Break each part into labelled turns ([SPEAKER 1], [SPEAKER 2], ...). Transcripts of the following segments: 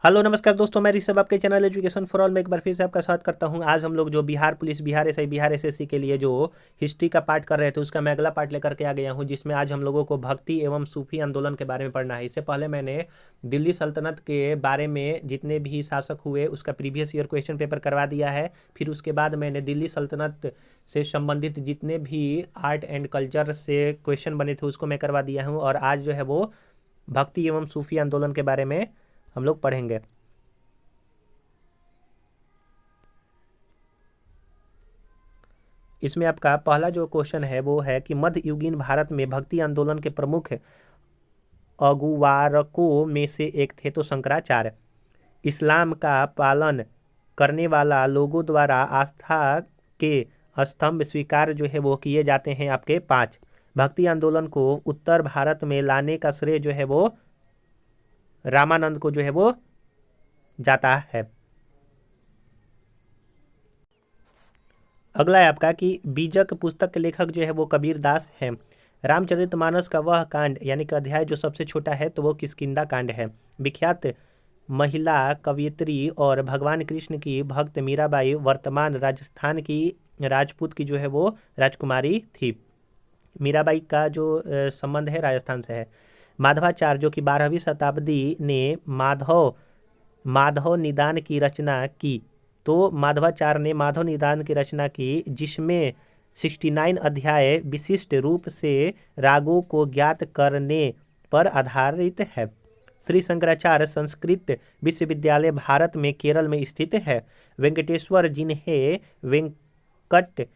[SPEAKER 1] Hello नमस्कार दोस्तों, मैं ऋषभ आपके चैनल एजुकेशन फॉर ऑल में एक बार फिर से आपका स्वागत करता हूं। आज हम लोग जो Bihar police, Bihar SI, Bihar SSC के लिए जो हिस्ट्री का पार्ट कर रहे थे उसका मैं अगला पार्ट लेकर के आ गया हूं, जिसमें आज हम लोगों को भक्ति एवं सूफी आंदोलन के बारे में पढ़ना है। इससे पहले मैंने दिल्ली सल्तनत के बारे में जितने भी शासक हुए उसका प्रीवियस ईयर क्वेश्चन पेपर करवा दिया है। फिर उसके बाद मैंने दिल्ली सल्तनत से संबंधित जितने भी आर्ट एंड कल्चर से क्वेश्चन बने थे उसको मैं करवा दिया हूँ, और आज जो है वो भक्ति एवं सूफी आंदोलन के बारे में हम लोग पढ़ेंगे। इसमें आपका पहला जो क्वेश्चन है वो है कि मध्ययुगीन भारत में भक्ति आंदोलन के प्रमुख अगुवारकों में से एक थे तो शंकराचार्य। इस्लाम का पालन करने वाला लोगों द्वारा आस्था के स्तंभ स्वीकार जो है वो किए जाते हैं आपके 5। भक्ति आंदोलन को उत्तर भारत में लाने का श्रेय जो है वो रामानंद को जो है वो जाता है। अगला है आपका कि बीजक पुस्तक के लेखक जो है वो कबीर दास है। रामचरितमानस का वह कांड यानी कि अध्याय जो सबसे छोटा है तो वो किष्किंधा कांड है। विख्यात महिला कवयित्री और भगवान कृष्ण की भक्त मीराबाई वर्तमान राजस्थान की राजपूत की जो है वो राजकुमारी थी। मीराबाई का जो संबंध है राजस्थान से है। माधवाचार्य जो कि 12वीं शताब्दी ने माधव निदान की रचना की, तो माधवाचार्य ने माधव निदान की रचना की, जिसमें 69 अध्याय विशिष्ट रूप से रागों को ज्ञात करने पर आधारित है। श्री शंकराचार्य संस्कृत विश्वविद्यालय भारत में केरल में स्थित है। वेंकटेश्वर जिन्हें वेंकट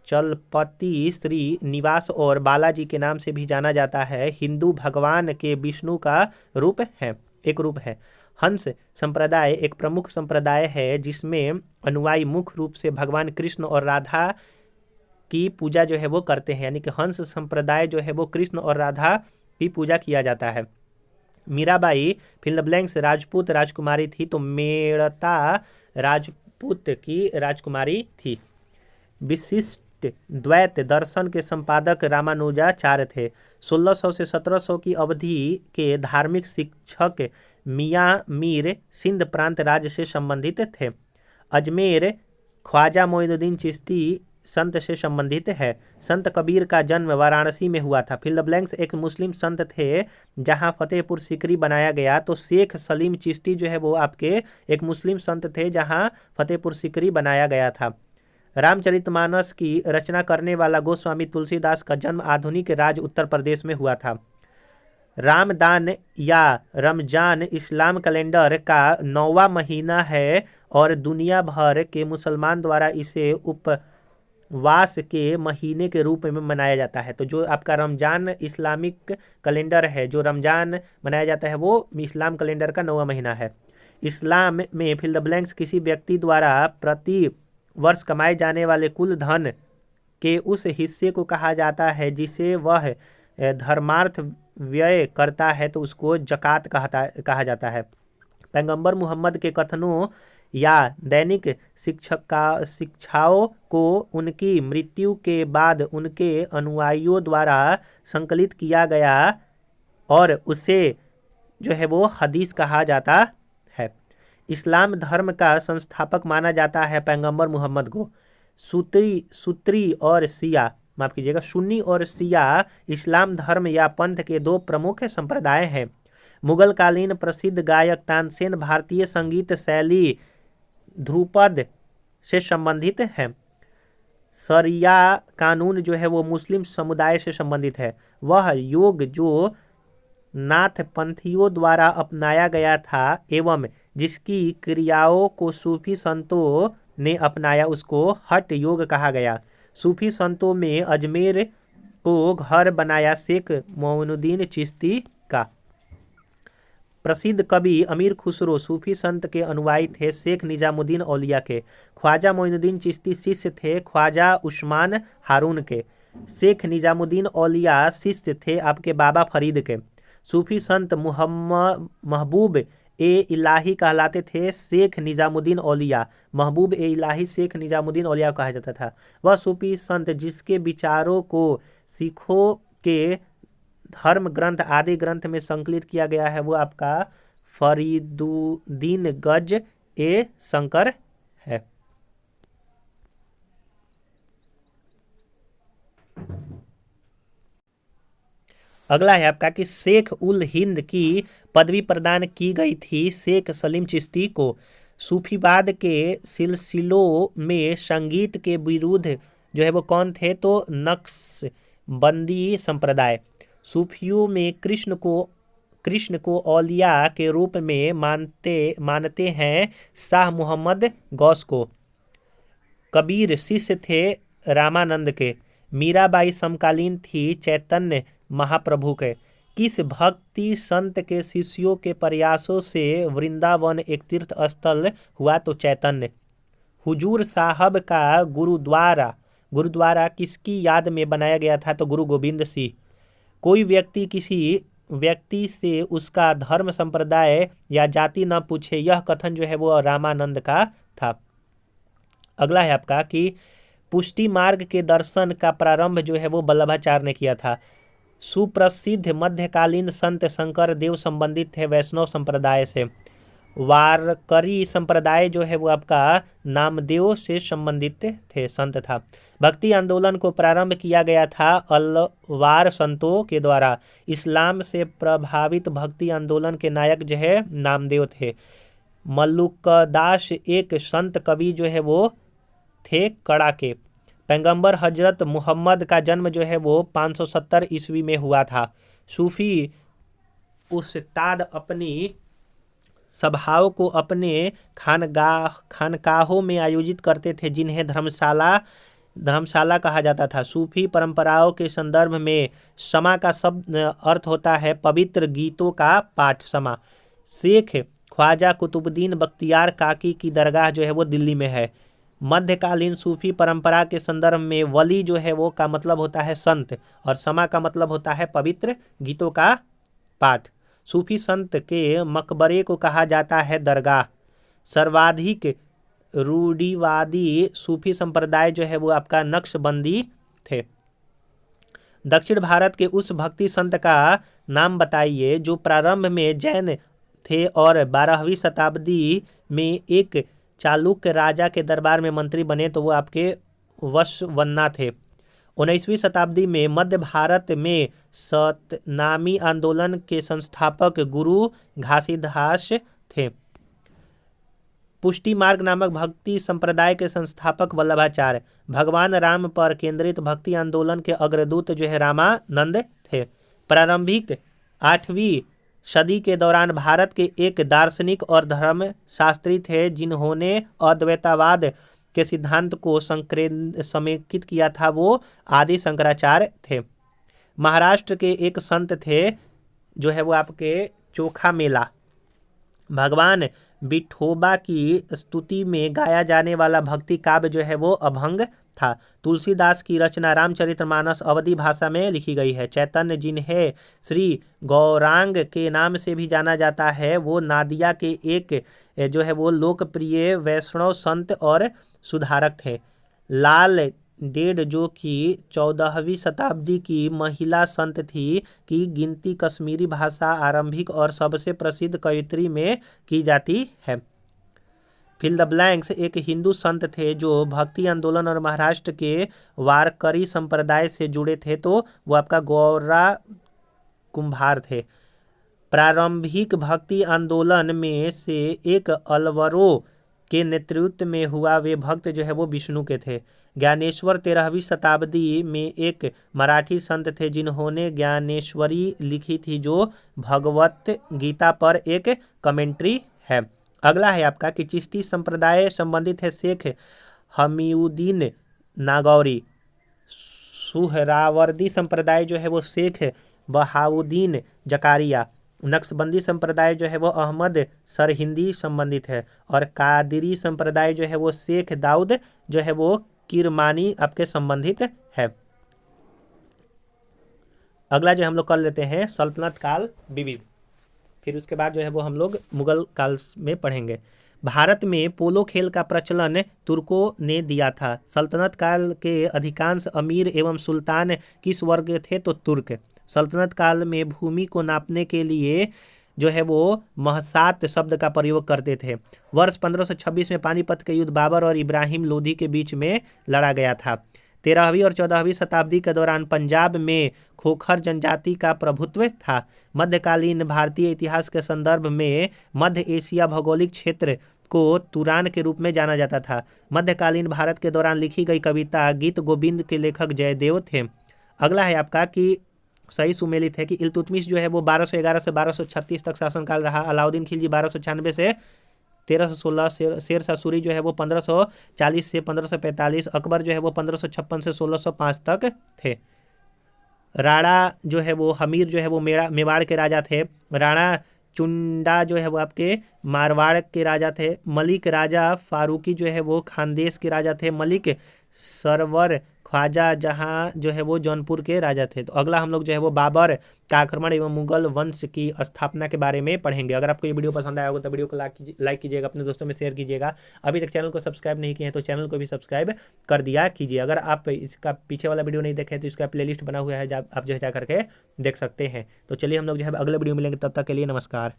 [SPEAKER 1] चलपति श्री निवास और बालाजी के नाम से भी जाना जाता है, हिंदू भगवान के विष्णु का एक रूप है। हंस संप्रदाय एक प्रमुख संप्रदाय है जिसमें अनुयायी मुख्य रूप से भगवान कृष्ण और राधा की पूजा जो है वो करते हैं, यानी कि हंस संप्रदाय जो है वो कृष्ण और राधा की पूजा किया जाता है। Mirabai fill the blanks Rajput राजकुमारी थी, तो मेड़ता राजपूत की राजकुमारी थी। विशिष्ट द्वैत दर्शन के संपादक रामानुजाचार्य थे। 1600 से 1700 की अवधि के धार्मिक शिक्षक मियाँ मीर सिंध प्रांत राज्य से संबंधित थे। अजमेर ख्वाजा मोइनुद्दीन चिश्ती संत से संबंधित है। संत कबीर का जन्म वाराणसी में हुआ था। फिल द ब्लैंक्स एक मुस्लिम संत थे जहां फतेहपुर सीकरी बनाया गया, तो शेख सलीम चिश्ती जो है वो आपके एक मुस्लिम संत थे जहां फतेहपुर सीकरी बनाया गया था। रामचरितमानस की रचना करने वाला गोस्वामी तुलसीदास का जन्म आधुनिक राज्य उत्तर प्रदेश में हुआ था। रामदान या रमजान इस्लाम कैलेंडर का 9वां महीना है और दुनिया भर के मुसलमान द्वारा इसे उपवास के महीने के रूप में मनाया जाता है। तो जो आपका रमजान इस्लामिक कैलेंडर है, जो रमजान मनाया जाता है वो इस्लाम कैलेंडर का 9वां महीना है। इस्लाम में फिल द ब्लैंक्स किसी व्यक्ति द्वारा प्रति वर्ष कमाए जाने वाले कुल धन के उस हिस्से को कहा जाता है जिसे वह धर्मार्थ व्यय करता है, तो उसको जकात कहा जाता है। पैगंबर मुहम्मद के कथनों या दैनिक शिक्षाओं को उनकी मृत्यु के बाद उनके अनुयायियों द्वारा संकलित किया गया और उसे जो है वो हदीस कहा जाता है। इस्लाम धर्म का संस्थापक माना जाता है पैगंबर मुहम्मद को। सूत्री और शिया, माफ कीजिएगा, सुन्नी और शिया इस्लाम धर्म या पंथ के 2 प्रमुख संप्रदाय हैं। मुगल कालीन प्रसिद्ध गायक तानसेन भारतीय संगीत शैली ध्रुपद से संबंधित है। शरिया कानून जो है वो मुस्लिम समुदाय से संबंधित है। वह योग जो नाथ पंथियों द्वारा अपनाया गया था एवं जिसकी क्रियाओं को सूफी संतों ने अपनाया उसको हठ योग कहा गया। सूफी संतों में अजमेर को घर बनाया शेख मोइनुद्दीन चिश्ती का। प्रसिद्ध कवि अमीर खुसरो सूफी संत के अनुयायी थे शेख निजामुद्दीन औलिया के। ख्वाजा मोइनुद्दीन चिश्ती शिष्य थे ख्वाजा उस्मान हारून के। शेख निजामुद्दीन औलिया शिष्य थे आपके बाबा फरीद के। सूफी संत महबूब ए इलाही कहलाते थे शेख निजामुद्दीन औलिया। महबूब ए इलाही शेख निजामुद्दीन औलिया कहा जाता था। वह सूफी संत जिसके विचारों को सिखों के धर्म ग्रंथ आदि ग्रंथ में संकलित किया गया है वो आपका फरीदुद्दीन गज ए शंकर है। अगला है आपका कि शेख उल हिंद की पदवी प्रदान की गई थी शेख सलीम चिश्ती को। सूफीवाद के सिलसिलों में संगीत के विरुद्ध जो है वो कौन थे, तो नक्शबंदी संप्रदाय। सूफियों में कृष्ण को औलिया के रूप में मानते हैं शाह मोहम्मद गौस को। कबीर शिष्य थे रामानंद के। मीराबाई समकालीन थी चैतन्य महाप्रभु के। किस भक्ति संत के शिष्यों के प्रयासों से वृंदावन एक तीर्थ स्थल हुआ, तो चैतन्य। हुजूर साहब का गुरुद्वारा किसकी याद में बनाया गया था, तो गुरु गोविंद सिंह। कोई व्यक्ति किसी व्यक्ति से उसका धर्म संप्रदाय या जाति न पूछे, यह कथन जो है वो रामानंद का था। अगला है आपका कि पुष्टि मार्ग के दर्शन का प्रारंभ जो है वो वल्लभाचार्य ने किया था। सुप्रसिद्ध मध्यकालीन संत शंकर देव संबंधित थे वैष्णव संप्रदाय से। वारकरी संप्रदाय जो है वो आपका नामदेव से संबंधित थे, संत था। भक्ति आंदोलन को प्रारंभ किया गया था अलवार संतों के द्वारा। इस्लाम से प्रभावित भक्ति आंदोलन के नायक जो है नामदेव थे। मल्लुकदास एक संत कवि जो है वो थे कड़ा के। पैगंबर हजरत मोहम्मद का जन्म जो है वो 570 ईस्वी में हुआ था। सूफी उस्ताद अपनी सभाओं को अपने खानकाहों में आयोजित करते थे, जिन्हें धर्मशाला कहा जाता था। सूफी परंपराओं के संदर्भ में समा का शब्द अर्थ होता है पवित्र गीतों का पाठ। समा। शेख ख्वाजा कुतुबुद्दीन बख्तियार काकी की दरगाह जो है वो दिल्ली में है। मध्यकालीन सूफी परंपरा के संदर्भ में वली जो है वो का मतलब होता है संत, और समा का मतलब होता है पवित्र गीतों का पाठ। सूफी संत के मकबरे को कहा जाता है दरगाह। सर्वाधिक रूढ़िवादी सूफी संप्रदाय जो है वो आपका नक्शबंदी थे। दक्षिण भारत के उस भक्ति संत का नाम बताइए जो प्रारंभ में जैन थे और 12वीं शताब्दी में एक चालुक्य राजा के दरबार में मंत्री बने, तो वो आपके वशवन्ना थे। 19वीं शताब्दी में मध्य भारत में सतनामी आंदोलन के संस्थापक गुरु घासीदास थे। पुष्टि मार्ग नामक भक्ति संप्रदाय के संस्थापक वल्लभाचार्य। भगवान राम पर केंद्रित भक्ति आंदोलन के अग्रदूत जो है रामानंद थे। प्रारंभिक 8वीं सदी के दौरान भारत के एक दार्शनिक और धर्मशास्त्री थे जिन्होंने अद्वैतवाद के सिद्धांत को समेकित किया था, वो आदि शंकराचार्य थे। महाराष्ट्र के एक संत थे जो है वो आपके चोखा मेला। भगवान विठोबा की स्तुति में गाया जाने वाला भक्ति काव्य जो है वो अभंग था। तुलसीदास की रचना रामचरितमानस अवधी भाषा में लिखी गई है। चैतन्य जिन्हें श्री गौरांग के नाम से भी जाना जाता है, वो नादिया के एक जो है वो लोकप्रिय वैष्णव संत और सुधारक थे। लाल डेढ़ जो कि 14वीं शताब्दी की महिला संत थी की गिनती कश्मीरी भाषा आरंभिक और सबसे प्रसिद्ध कवियत्री में की जाती है। फिल द ब्लैंक्स एक हिंदू संत थे जो भक्ति आंदोलन और महाराष्ट्र के वारकरी संप्रदाय से जुड़े थे, तो वो आपका गौरा कुंभार थे। प्रारंभिक भक्ति आंदोलन में से एक अलवरों के नेतृत्व में हुआ, वे भक्त जो है वो विष्णु के थे। ज्ञानेश्वर 13वीं शताब्दी में एक मराठी संत थे जिन्होंने ज्ञानेश्वरी लिखी थी, जो भगवत गीता पर एक कमेंट्री है। अगला है आपका कि चिश्ती संप्रदाय संबंधित है शेख हमीउद्दीन नागौरी। सुहरावर्दी संप्रदाय जो है वो शेख बहाउद्दीन जकारिया। नक्शबंदी संप्रदाय जो है वो अहमद सरहिंदी संबंधित है। और कादिरी संप्रदाय जो है वो शेख दाऊद जो है वो किरमानी आपके संबंधित है। अगला जो हम लोग कर लेते हैं सल्तनत काल विविध, फिर उसके बाद जो है वो हम लोग मुगल काल में पढ़ेंगे। भारत में पोलो खेल का प्रचलन तुर्कों ने दिया था। सल्तनत काल के अधिकांश अमीर एवं सुल्तान किस वर्ग थे, तो तुर्क। सल्तनत काल में भूमि को नापने के लिए जो है वो महसात शब्द का प्रयोग करते थे। वर्ष 1526 में पानीपत के युद्ध बाबर और इब्राहिम लोधी के बीच में लड़ा गया था। 13वीं और 14वीं शताब्दी के दौरान पंजाब में खोखर जनजाति का प्रभुत्व था। मध्यकालीन भारतीय इतिहास के संदर्भ में मध्य एशिया भौगोलिक क्षेत्र को तुरान के रूप में जाना जाता था। मध्यकालीन भारत के दौरान लिखी गई कविता गीत गोविंद के लेखक जयदेव थे। अगला है आपका कि सही सुमेलित है कि इल्तुतमिश जो है वो 1211 से 1236 तक शासनकाल रहा। अलाउद्दीन खिलजी 1296 से 1316, शेर शाह सूरी जो है वो 1540 से 1545, अकबर जो है वो 1556 से 1605 तक थे। राणा जो है वो हमीर जो है वो मेवाड़ के राजा थे। राणा चुंडा जो है वो आपके मारवाड़ के राजा थे। मलिक राजा फारूकी जो है वो खानदेश के राजा थे। मलिक सरवर ख्वाजा जहां जो है वो जौनपुर के राजा थे। तो अगला हम लोग जो है वो बाबर का आक्रमण एवं मुगल वंश की स्थापना के बारे में पढ़ेंगे। अगर आपको ये वीडियो पसंद आया होगा तो वीडियो को लाइक कीजिएगा, अपने दोस्तों में शेयर कीजिएगा। अभी तक चैनल को सब्सक्राइब नहीं किए हैं तो चैनल को भी सब्सक्राइब कर दिया कीजिए। अगर आप इसका पीछे वाला वीडियो नहीं देखे तो इसका प्लेलिस्ट बना हुआ है, आप जो है जा करके देख सकते हैं। तो चलिए हम लोग जो है अगले वीडियो मिलेंगे, तब तक के लिए नमस्कार।